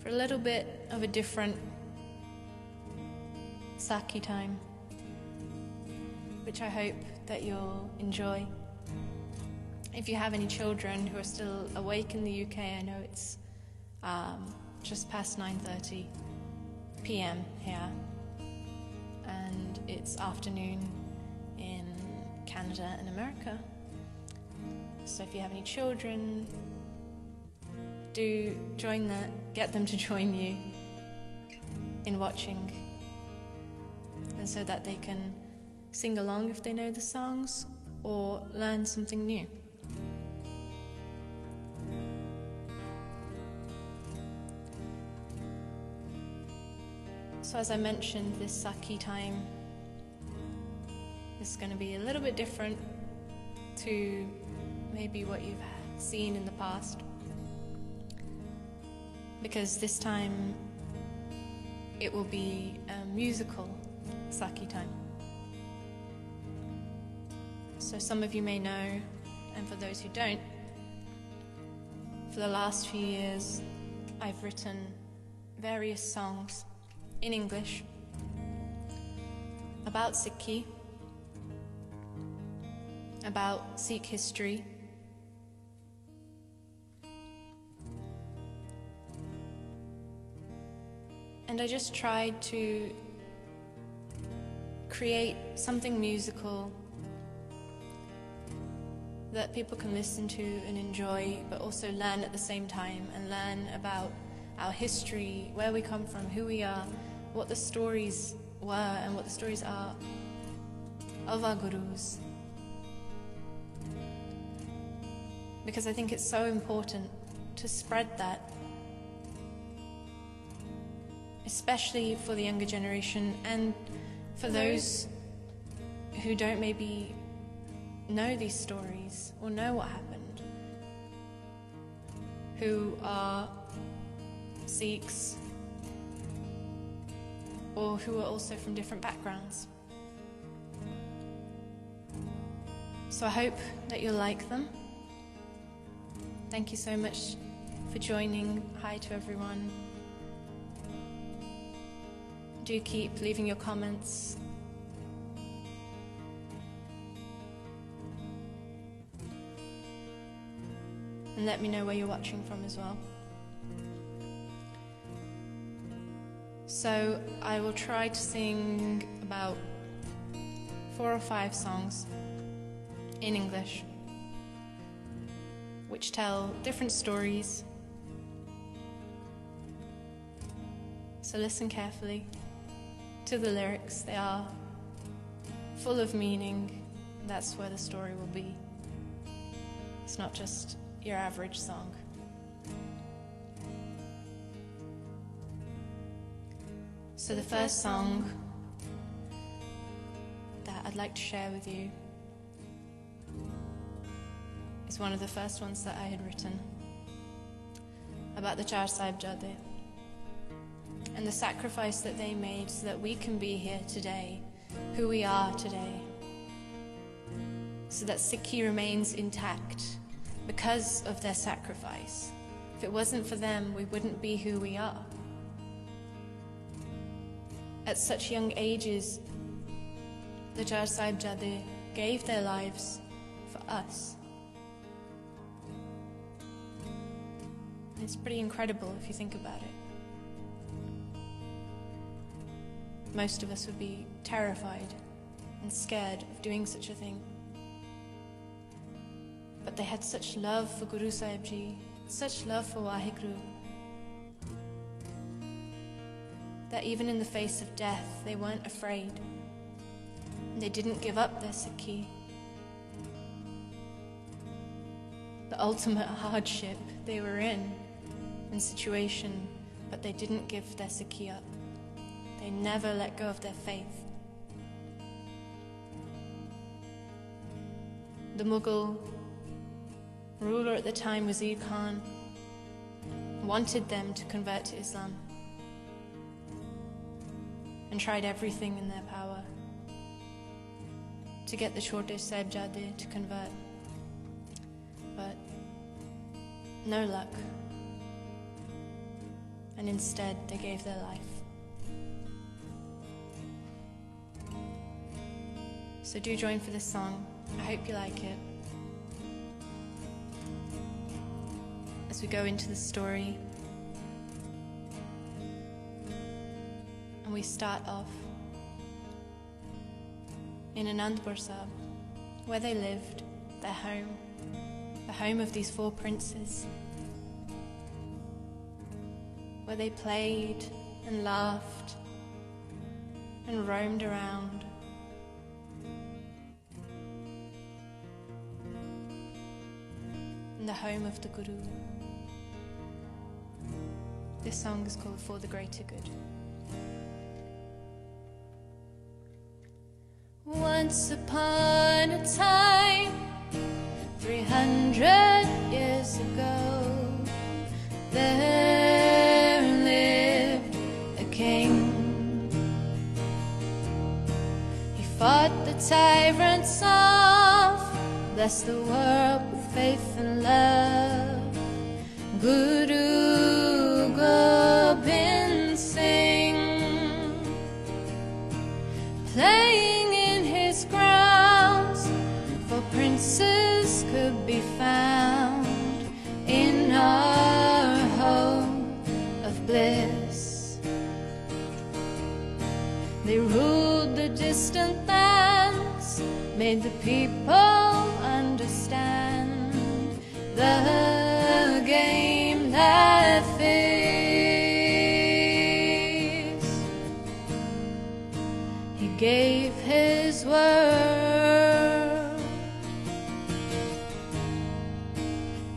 for a little bit of a different Saki time, which I hope that you'll enjoy. If you have any children who are still awake in the UK, I know it's just past 9:30 p.m. here, and it's afternoon in Canada and America. So if you have any children, do join that, get them to join you in watching, and so that they can sing along if they know the songs or learn something new. So as I mentioned, this Saki time is going to be a little bit different to maybe what you've seen in the past, because this time it will be a musical Saki time. So some of you may know, and for those who don't, for the last few years I've written various songs in English about Sikhi, about Sikh history, and I just tried to create something musical that people can listen to and enjoy, but also learn at the same time, and learn about our history, where we come from, who we are, what the stories were and what the stories are of our gurus. Because I think it's so important to spread that, especially for the younger generation, and for those who don't maybe know these stories or know what happened, who are Sikhs or who are also from different backgrounds. So I hope that you'll like them. Thank you so much for joining. Hi to everyone. Do keep leaving your comments. And let me know where you're watching from as well. So I will try to sing about 4 or 5 songs in English, which tell different stories. So listen carefully to the lyrics. They are full of meaning. That's where the story will be. It's not just your average song. So the first song that I'd like to share with you is one of the first ones that I had written, about the Char Sahibzade and the sacrifice that they made so that we can be here today, who we are today, so that Sikhi remains intact because of their sacrifice. If it wasn't for them, we wouldn't be who we are. At such young ages, the Char Sahibzade gave their lives for us. And it's pretty incredible if you think about it. Most of us would be terrified and scared of doing such a thing. But they had such love for Guru Sahib Ji, such love for Waheguru, that even in the face of death, they weren't afraid. They didn't give up their Sikhi. The ultimate hardship they were in situation, but they didn't give their Sikhi up. They never let go of their faith. The Mughal ruler at the time, Wazir Khan, wanted them to convert to Islam and tried everything in their power to get the Chote Sahibzade to convert, but no luck. and instead they gave their life. So do join for this song. I hope you like it. As we go into the story, and we start off in Anandpur Sahib, where they lived, their home, the home of these 4 princes, where they played and laughed and roamed around. In the home of the Guru. This song is called For the Greater Good. Once upon a time, 300 years ago, there lived a king. He fought the tyrants off, blessed the world with faith and love. Guru Gobind Singh, playing in his grounds, for princes could be found in our home of bliss. They ruled the distant lands, made the people understand the game life is. He gave his word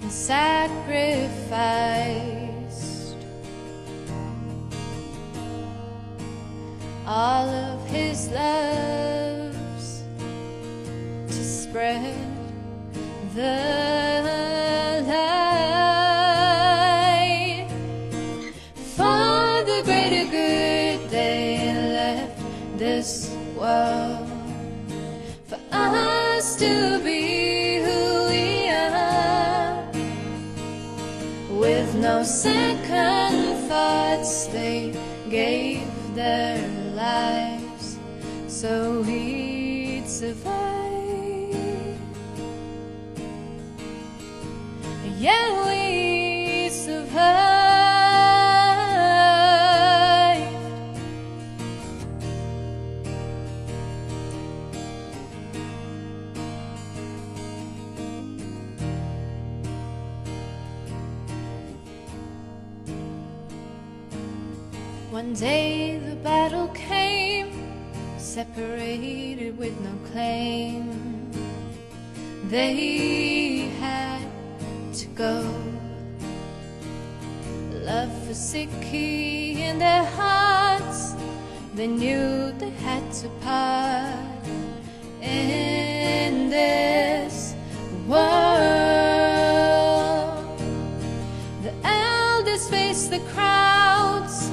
and sacrificed all of his loves to spread the light. For the greater good they left this world, for us to be who we are. With no second thoughts they gave their lives so we'd survive. Yeah, we survived. One day the battle came, separated with no claim. They had to go. Love for Sikh in their hearts, they knew they had to part in this world. The elders faced the crowds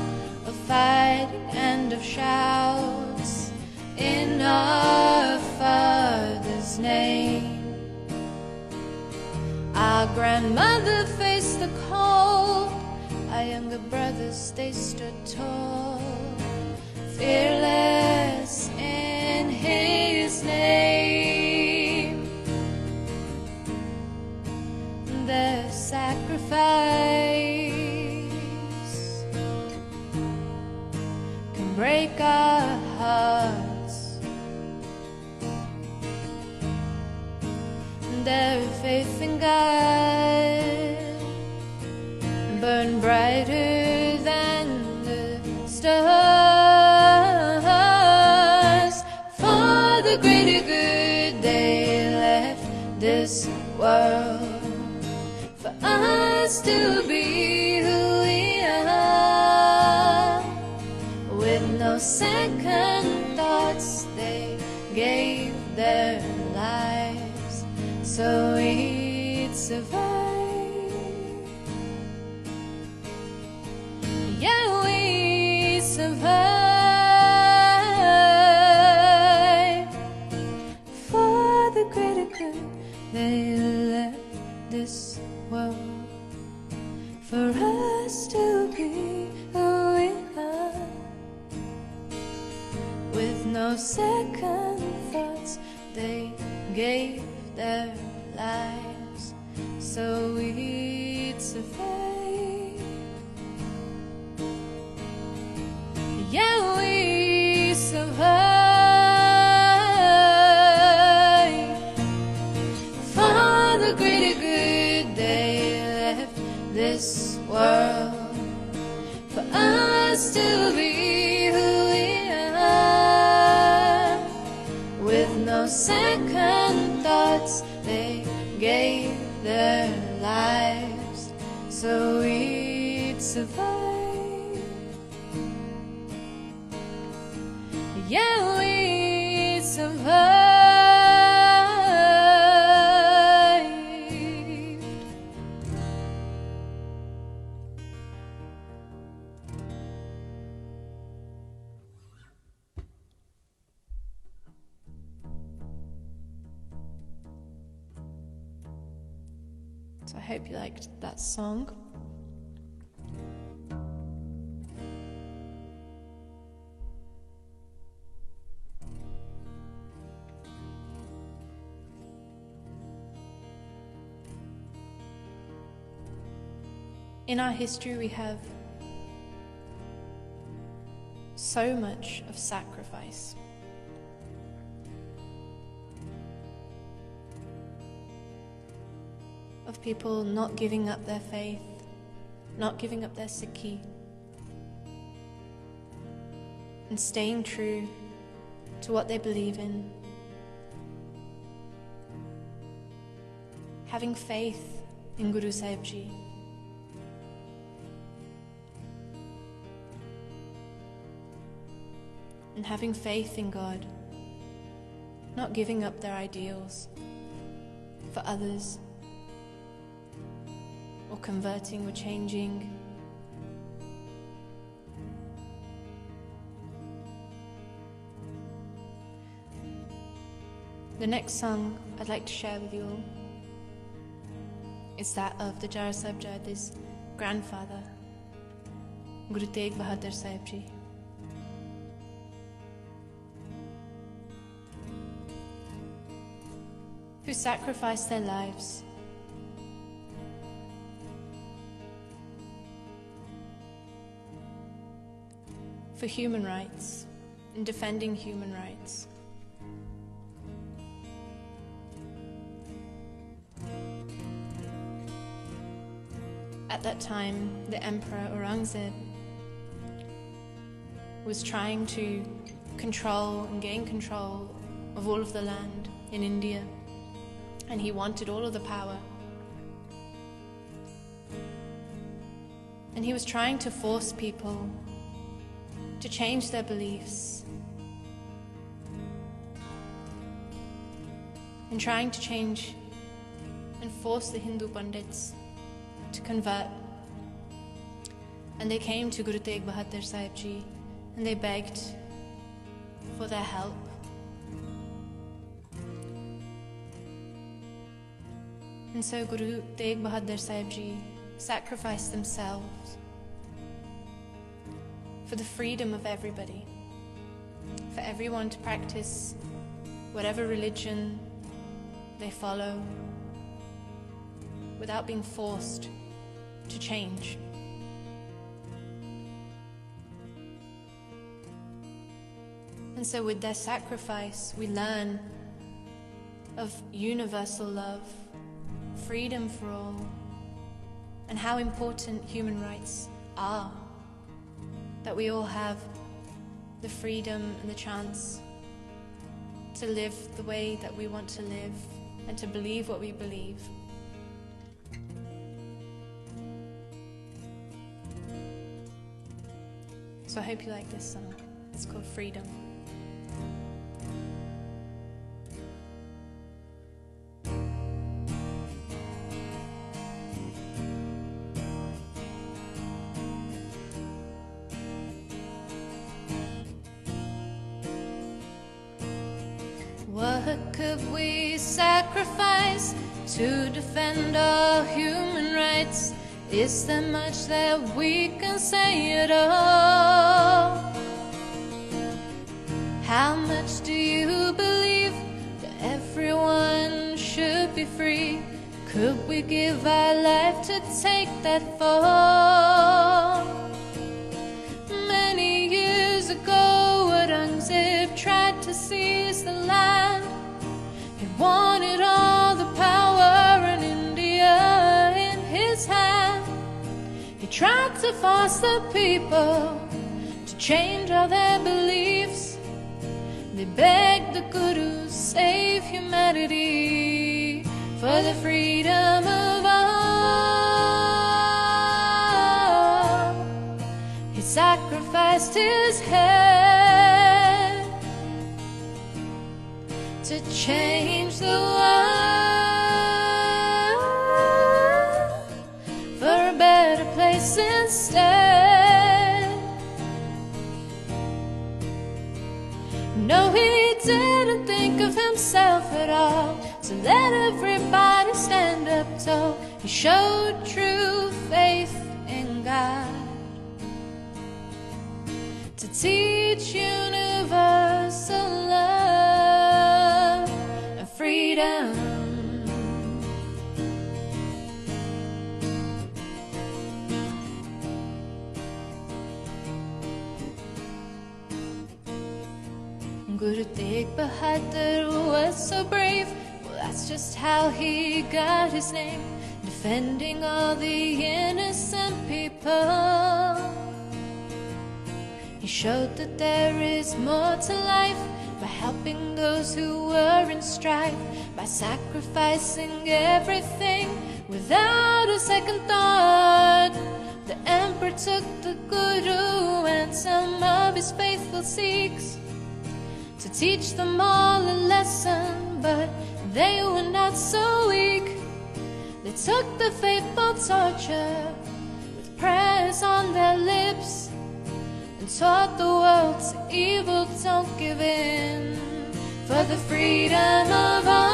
of fighting and of shouts in our Father's name. Our grandmother faced the cold, our younger brothers, they stood tall, fearless in his name. Their sacrifice can break our hearts. Their faith in God burn brighter than the stars. For the greater good they left this world, for us to be who we are. With no second thoughts they gave their lives so we'd survive. Yeah, we survive. For the greater good they left this world, second thoughts. They gave their lives so we'd survive. Yeah, we survive. For the greater good, they left this world for us to be who we are. With no second thoughts, they gave their lives so we'd survive. Yeah, we survived. So I hope you liked that song. In our history, we have so much of sacrifice. Of people not giving up their faith, not giving up their Sikhi, and staying true to what they believe in. Having faith in Guru Sahib Ji. And having faith in God, not giving up their ideals for others, or converting or changing. The next song I'd like to share with you all is that of the Jara Sahibjade's grandfather, Guru Tegh Bahadur Sahib Ji. Who sacrificed their lives for human rights and defending human rights. At that time, the Emperor Aurangzeb was trying to control and gain control of all of the land in India, and he wanted all of the power. And he was trying to force people to change their beliefs, and trying to change and force the Hindu Pandits to convert. And they came to Guru Tegh Bahadur Sahib Ji and they begged for their help. And so Guru Tegh Bahadur Sahib Ji sacrificed themselves for the freedom of everybody, for everyone to practice whatever religion they follow without being forced to change. And so with their sacrifice, we learn of universal love, freedom for all, and how important human rights are. That we all have the freedom and the chance to live the way that we want to live and to believe what we believe. So I hope you like this song. It's called Freedom. What could we sacrifice to defend our human rights? Is there much that we can say at all? How much much do you believe that everyone should be free? Could we give our life to take that fall? Many years ago, Aurangzeb tried to seize the land. He wanted all the power in India in his hand. He tried to force the people to change all their beliefs. They begged the Guru, save humanity for the freedom of all. He sacrificed his head to change the world for a better place instead. No, he didn't think of himself at all, so let everybody stand up tall. He showed true faith in God to teach universal love and freedom. Guru Tegh Bahadur was so brave. Well, that's just how he got his name, defending all the innocent people. He showed that there is more to life by helping those who were in strife, by sacrificing everything without a second thought. The emperor took the Guru and some of his faithful Sikhs to teach them all a lesson, but they were not so weak. They took the fateful torture with prayers on their lips and taught the world to evil, don't give in, for the freedom of all.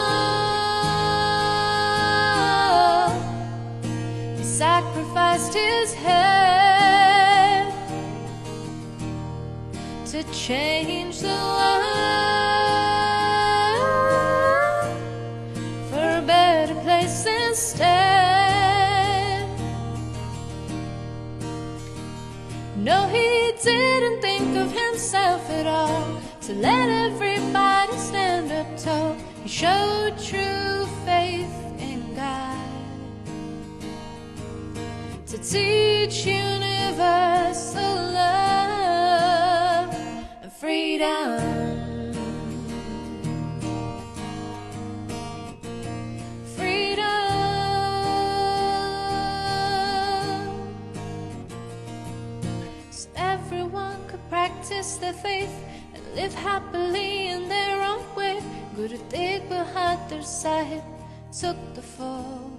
He sacrificed his head to change the world for a better place instead. No, he didn't think of himself at all, to let everybody stand up tall. He showed true faith in God to teach universal love and freedom. Practice their faith and live happily in their own way. Guru Tegh Bahadur Sahib took the fall.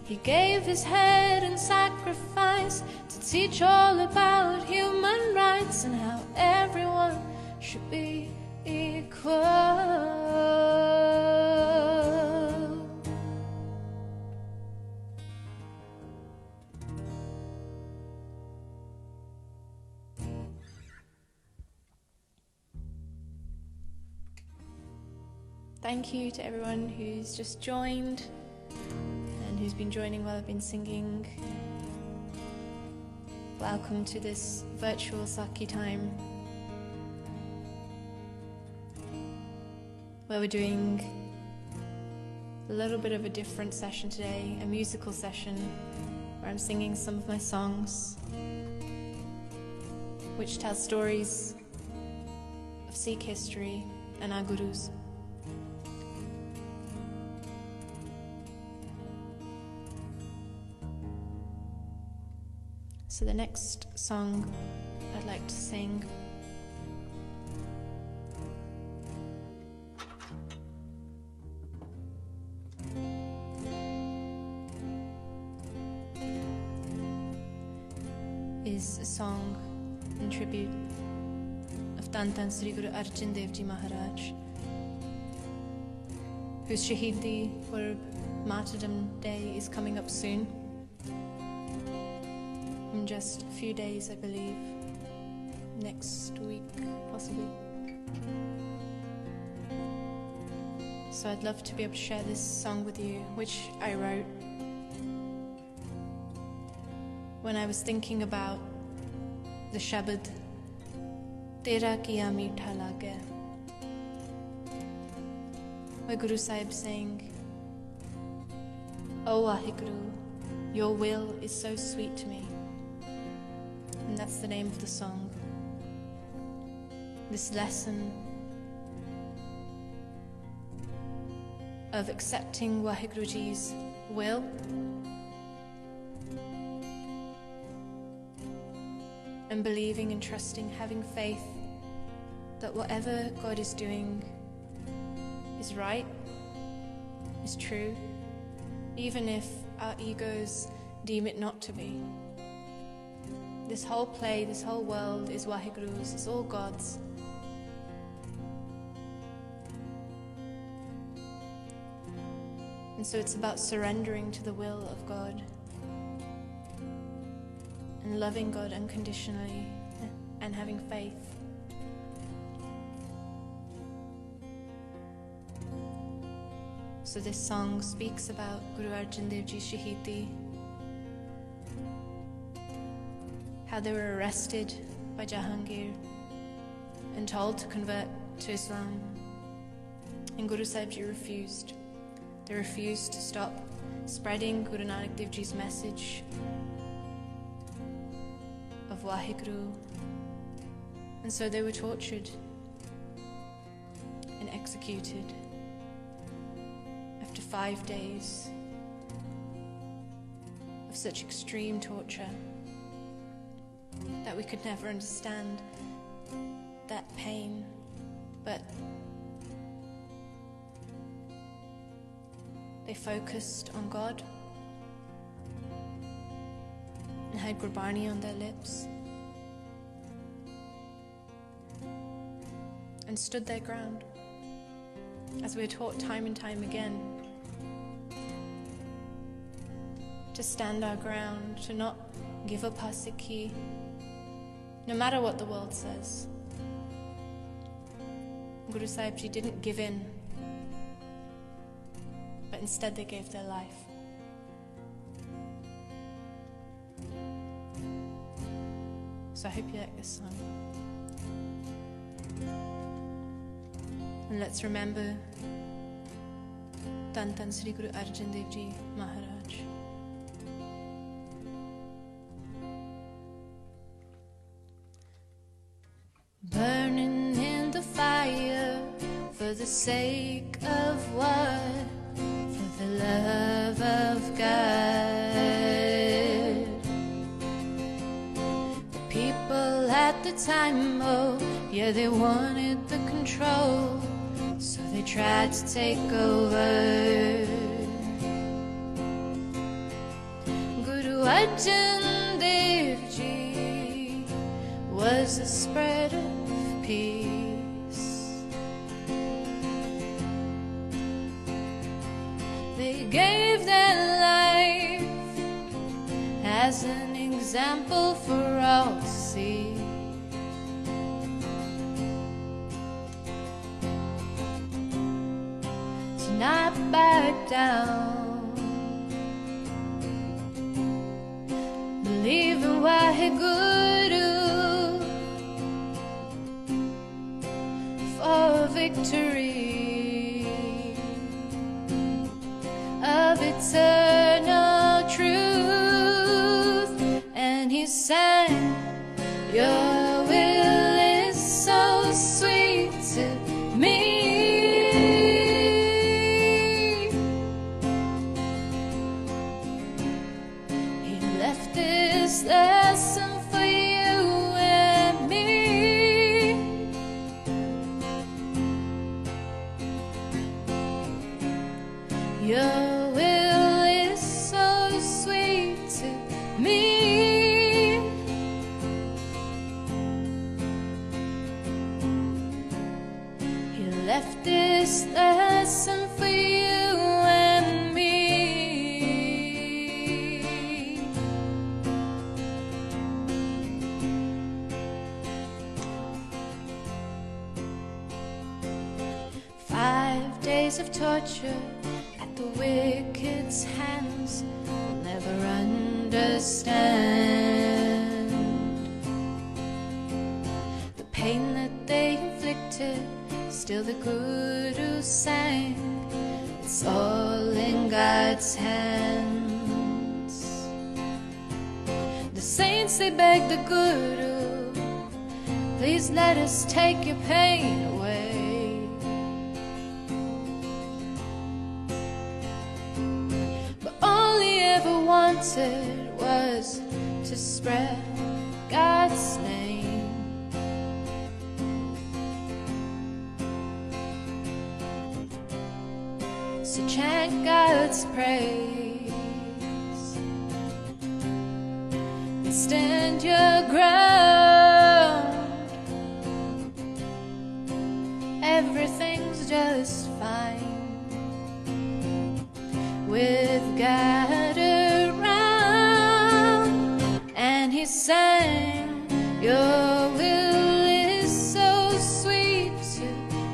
He gave his head in sacrifice to teach all about human rights and how everyone should be equal. Thank you to everyone who's just joined and who's been joining while I've been singing. Welcome to this virtual Saki time, where we're doing a little bit of a different session today, a musical session where I'm singing some of my songs which tell stories of Sikh history and our gurus. So the next song I'd like to sing is a song in tribute of Tan Sri Guru Arjan Dev Ji Maharaj, whose Shahidi Purb Martyrdom Day is coming up soon. In just a few days, I believe. next week, possibly. So I'd love to be able to share this song with you, which I wrote when I was thinking about the Shabad, Tera kiya meetha lage, where Guru Sahib saying, "Oh Waheguru, your will is so sweet to me." And that's the name of the song. This lesson of accepting Waheguruji's will and believing and trusting, having faith that whatever God is doing is right, is true, even if our egos deem it not to be. This whole play, this whole world is Waheguru's, it's all God's. And so it's about surrendering to the will of God and loving God unconditionally and having faith. So this song speaks about Guru Arjan Dev Ji's Shahidi, how they were arrested by Jahangir and told to convert to Islam. And Guru Sahib Ji refused. They refused to stop spreading Guru Nanak Dev Ji's message of Waheguru. And so they were tortured and executed after 5 days of such extreme torture that we could never understand that pain. But they focused on God and had Gurbani on their lips and stood their ground, as we are taught time and time again, to stand our ground, to not give up our Sikhi, no matter what the world says. Guru Sahib Ji didn't give in, but instead they gave their life. So I hope you like this song. And let's remember Tan Tan Sri Guru Arjan Dev Ji Maharaj. Burning in the fire for the sake of what? For the love of God. The people at the time, oh yeah, they wanted the control, so they tried to take over. Guru Arjan Dev Ji was a spreader of peace. They gave their life as an example for all to see. To not back down, believe in Waheguru for victory of eternal truth. And he sang, your will is so sweet to me. He left this lesson for you and me. Your will is so sweet to me. He left this lesson for you and me. years of torture at the wicked's hands will never understand. The pain that they inflicted, still the Guru sang, it's all in God's hands. The saints, they begged the Guru, please let us take your pain away. But all he ever wanted was to spread God's name. So chant God's praise and stand your ground. Everything's just fine with God around. And he sang, your will is so sweet to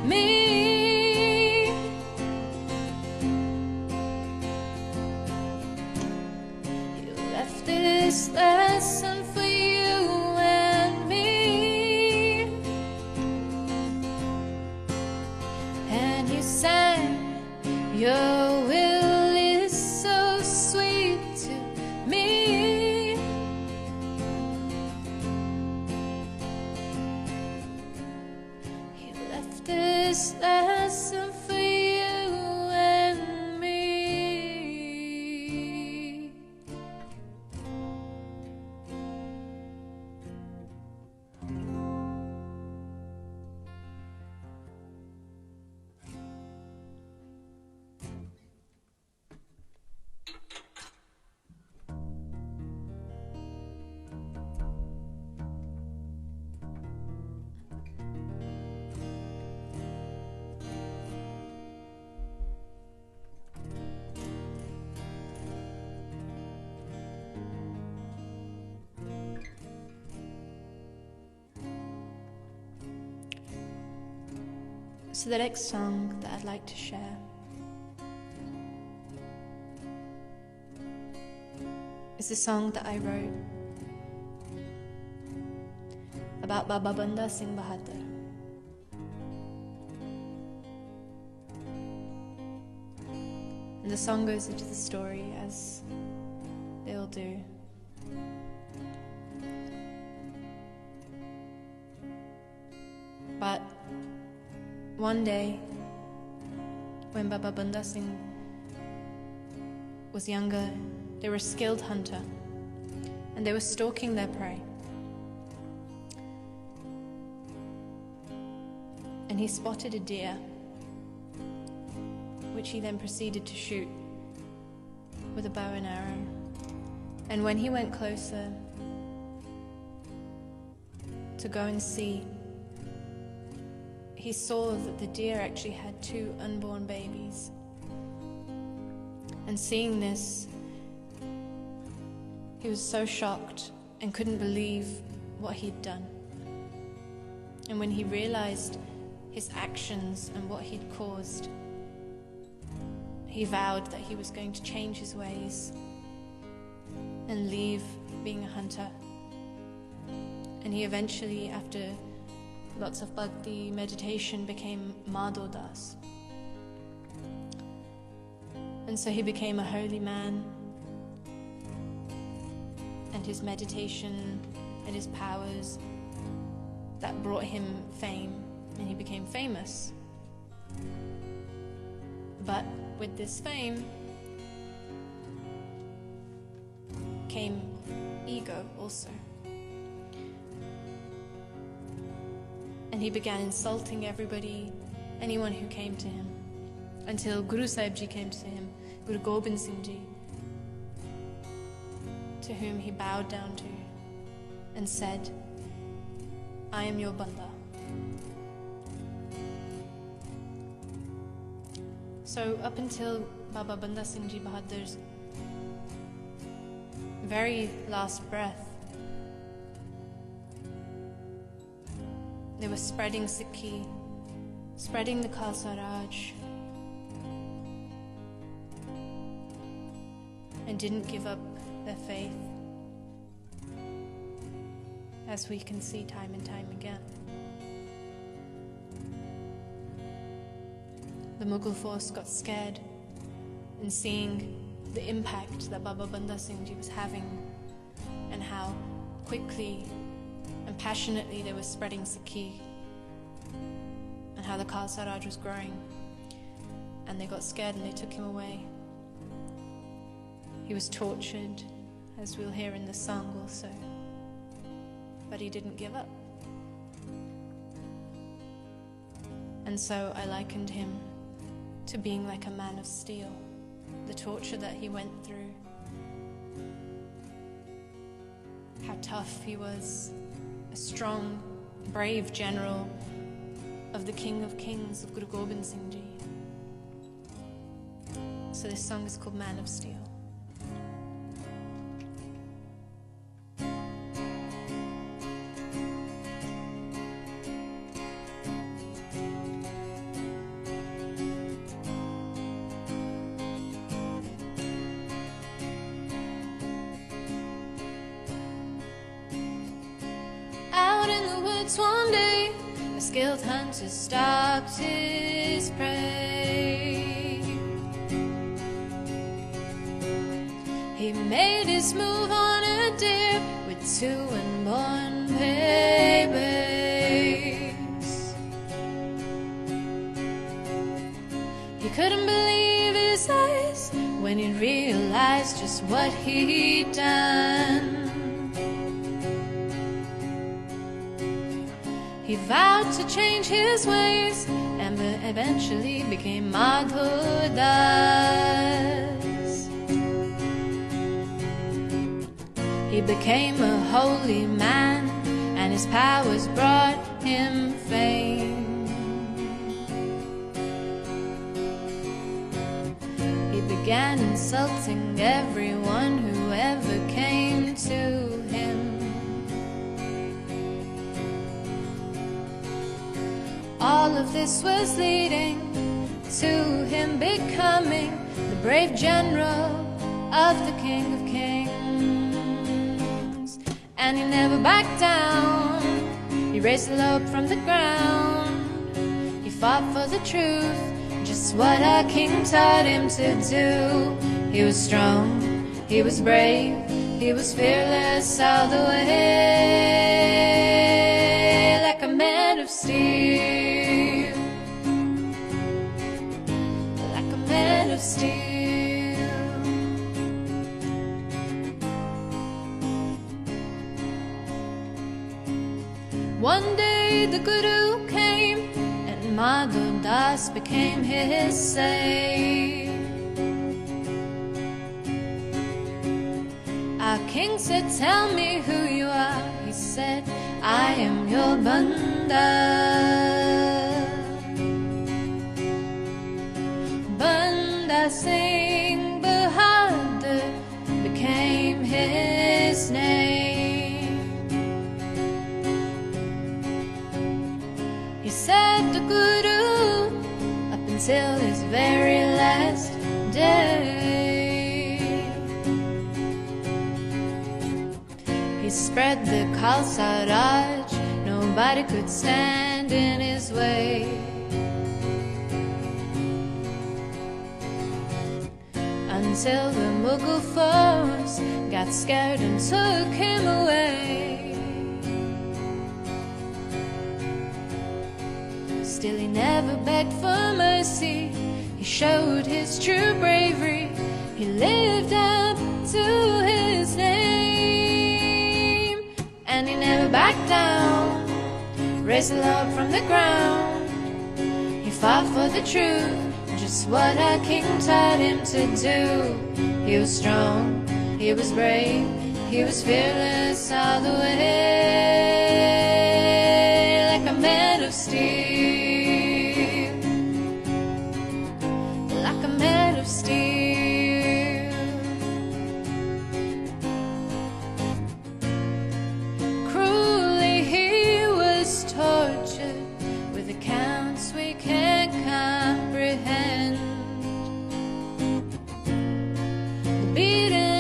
me. He left this lesson for you and me. And he sang, your will is so sweet to me. He left this lesson for you and me. So the next song that I'd like to share is a song that I wrote about Baba Banda Singh Bahadur. And the song goes into the story as they all do. But one day, when Baba Banda Singh was younger, they were a skilled hunter and they were stalking their prey. And he spotted a deer, which he then proceeded to shoot with a bow and arrow. And when he went closer to go and see, he saw that the deer actually had 2 unborn babies. And seeing this, he was so shocked and couldn't believe what he'd done. And when he realized his actions and what he'd caused, he vowed that he was going to change his ways and leave being a hunter. And he eventually, after lots of bhakti meditation, became Madho Das. And so he became a holy man, and his meditation and his powers, that brought him fame, and he became famous. But with this fame came ego also. And he began insulting everybody, anyone who came to him, until Guru Sahib Ji came to him, Guru Gobind Singh Ji, to whom he bowed down to and said, I am your Banda. So up until Baba Banda Singh Ji Bahadur's very last breath, they were spreading Sikhi, spreading the Khalsa Raj, and didn't give up their faith, as we can see time and time again. The Mughal force got scared in seeing the impact that Baba Banda Singh Ji was having, and how quickly and passionately they were spreading Sikhi, and how the Khalsa Raj was growing. And they got scared and they took him away. He was tortured, as we'll hear in the song also, but he didn't give up. And so I likened him to being like a man of steel. The torture that he went through, how tough he was, a strong, brave general of the King of Kings, of Guru Gobind Singh Ji. So this song is called Man of Steel. Out in the woods one day, a skilled hunter stalked his prey. He made his move on a deer with 2 unborn babies. He couldn't believe his eyes when he realized just what he'd done. He vowed to change his ways and eventually became Madhur Das. He became a holy man and his powers brought him fame. He began insulting everyone who ever came to him. All of this was leading to him becoming the brave general of the King of Kings. And he never backed down, he raised the load from the ground. He fought for the truth, just what our king taught him to do. He was strong, he was brave, he was fearless all the way, like a man of steel. Of steel. One day the Guru came and Madhur Das became his slave. Our king said, "Tell me who you are." He said, "I am your Banda." Singh Bahadur became his name. He said to Guru up until his very last day. He spread the Khalsa Raj, nobody could stand in his way. Until the Mughal force got scared and took him away. Still he never begged for mercy, he showed his true bravery. He lived up to his name, and he never backed down, raised the load from the ground. He fought for the truth, just what our king taught him to do. He was strong, he was brave, he was fearless all the way, like a man of steel, like a man of steel. Cruelly he was tortured with accounts we can't comprehend. Beaten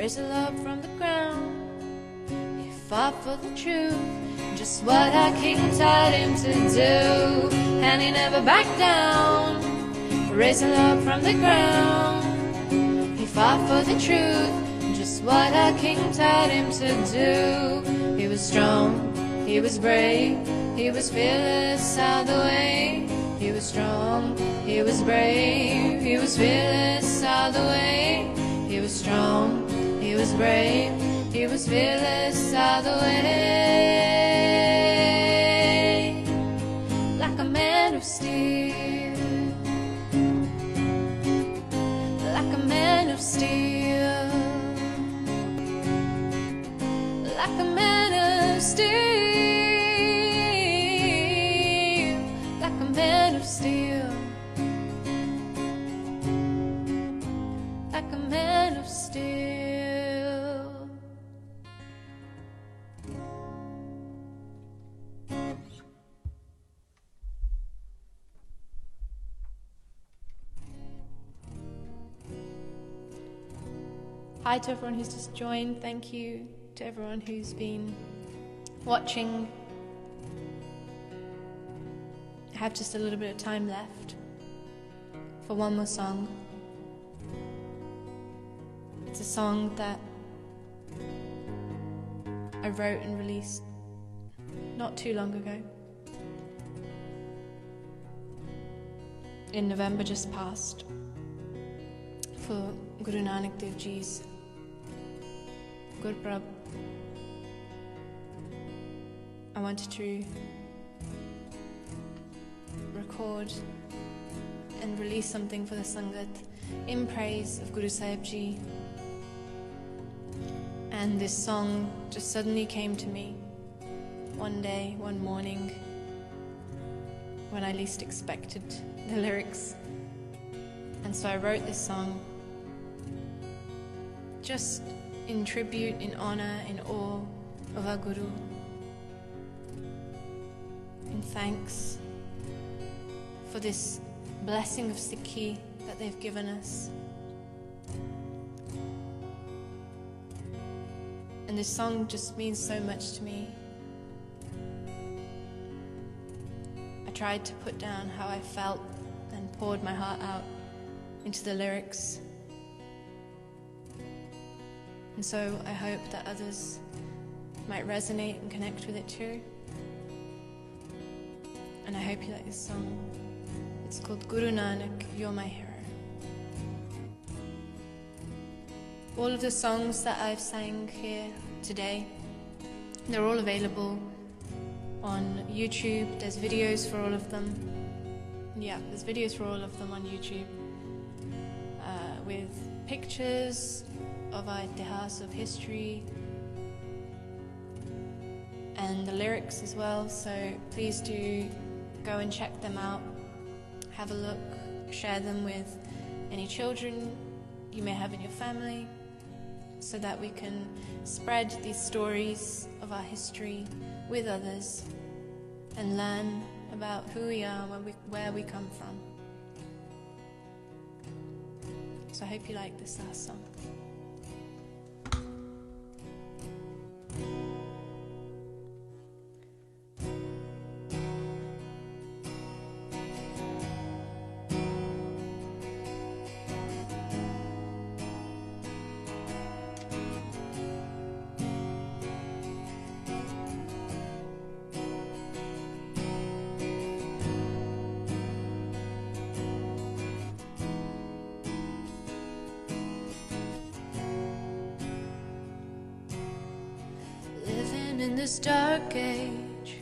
raise it up from the ground. He fought for the truth, just what our king taught him to do. And he never backed down, raise it up from the ground. He fought for the truth, just what our king taught him to do. He was strong, he was brave, he was fearless all the way. He was strong, he was brave, he was fearless all the way. He was strong, he was brave, he was fearless all the way. Like a man of steel, like a man of steel, like a man of steel. Steel, like a man of steel. Hi to everyone who's just joined. Thank you to everyone who's been watching. I have just a little bit of time left for one more song. It's a song that I wrote and released not too long ago. In November just past, for Guru Nanak Dev Ji's Gurpurab. I wanted to record and release something for the Sangat in praise of Guru Sahib Ji. And this song just suddenly came to me one day, one morning, when I least expected the lyrics. And so I wrote this song just in tribute, in honor, in awe of our Guru, in thanks for this blessing of Sikhi that they've given us. And this song just means so much to me. I tried to put down how I felt and poured my heart out into the lyrics. And so I hope that others might resonate and connect with it too. And I hope you like this song. It's called Guru Nanak, You're My Hero. All of the songs that I've sang here today, they're all available on YouTube. There's videos for all of them. Yeah, there's videos for all of them on YouTube with pictures of our itihas, of history, and the lyrics as well. So please do go and check them out. Have a look, share them with any children you may have in your family, so that we can spread these stories of our history with others and learn about who we are, where we come from. So I hope you like this last song. In this dark age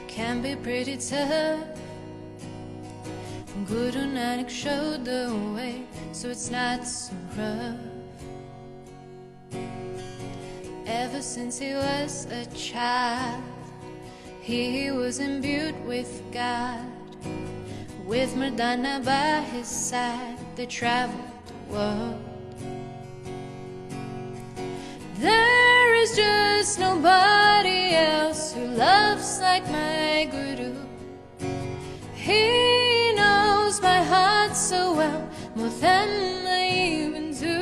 can be pretty tough. Guru Nanak showed the way, so it's not so rough. Ever since he was a child, he was imbued with God. With Mardana by his side, they traveled the world. There is just nobody else who loves like my Guru. He knows my heart so well, more than I even do.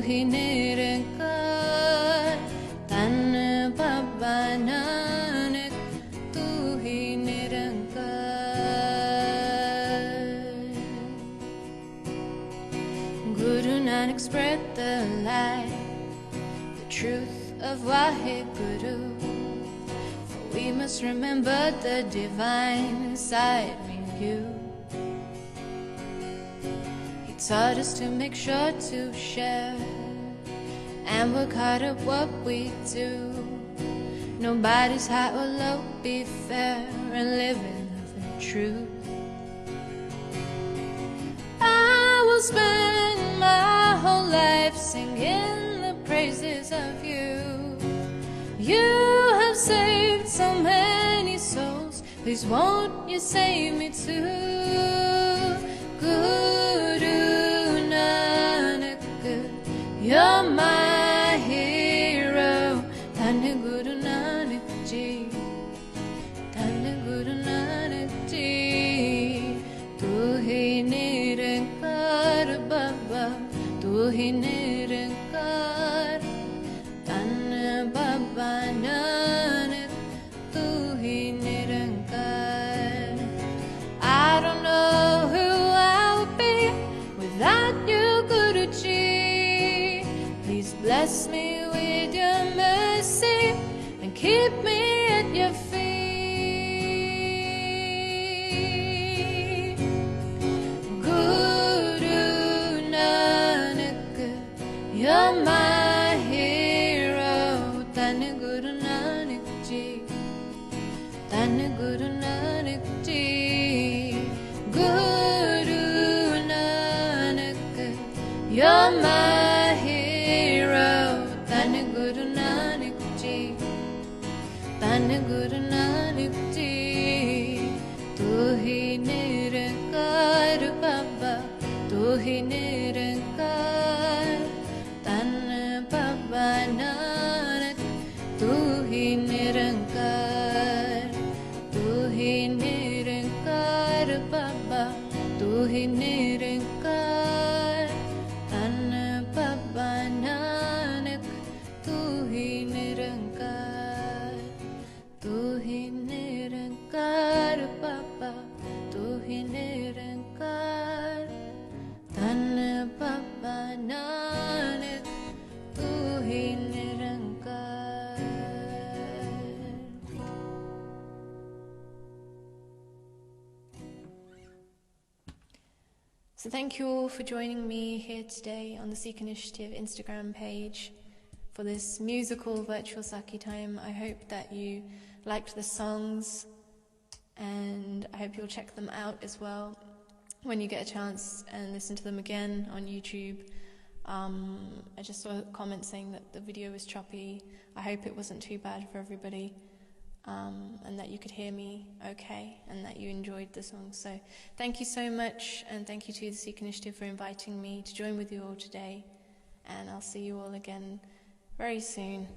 hi nirankar, Dhan Baba Nanak, tu hi nirankar. Guru Nanak spread the light, the truth of Waheguru. For we must remember the divine inside me and you. He taught us to make sure to share and work hard at what we do. Nobody's high or low, be fair and live in love and truth. I will spend my whole life singing the praises of you. You have saved so many souls, please won't you save me too? Guru Nanak, you're my hero. Dhan Guru Nanak Ji, Dhan Guru Nanak Ji. Tu hi nirankar Baba, tu hi nirankar, Dhan Baba Nanak, tu hi nirankar. I don't know who I'll be without you, Guruji. Please bless me with your mercy and keep me at your feet. Guru Nanak, you're my hero. Dhan Guru Nanak Ji, Dhan Guru Nanak Ji. Guru Nanak, you're my hero. Dhan Guru Nanak Ji, Dhan Guru Nanak Ji. Tu hi nirankar Baba, tu hi nirankar, Dhan Baba Nanak, tu hi nirankar, tu hi nirankar Baba, tu hi nirankar, Dhan Baba Nanak, tu hi nirankar, tu hi nirankar Baba, tu hi nirankar, Dhan Baba Nanak, tu hi nirankar. So thank you all for joining me here today on the Sikh Initiative Instagram page for this musical virtual Saki time. I hope that you liked the songs, and I hope you'll check them out as well when you get a chance and listen to them again on YouTube. I just saw a comment saying that the video was choppy. I hope it wasn't too bad for everybody, and that you could hear me okay and that you enjoyed the song. So thank you so much, and thank you to the Sikh Initiative for inviting me to join with you all today, and I'll see you all again very soon.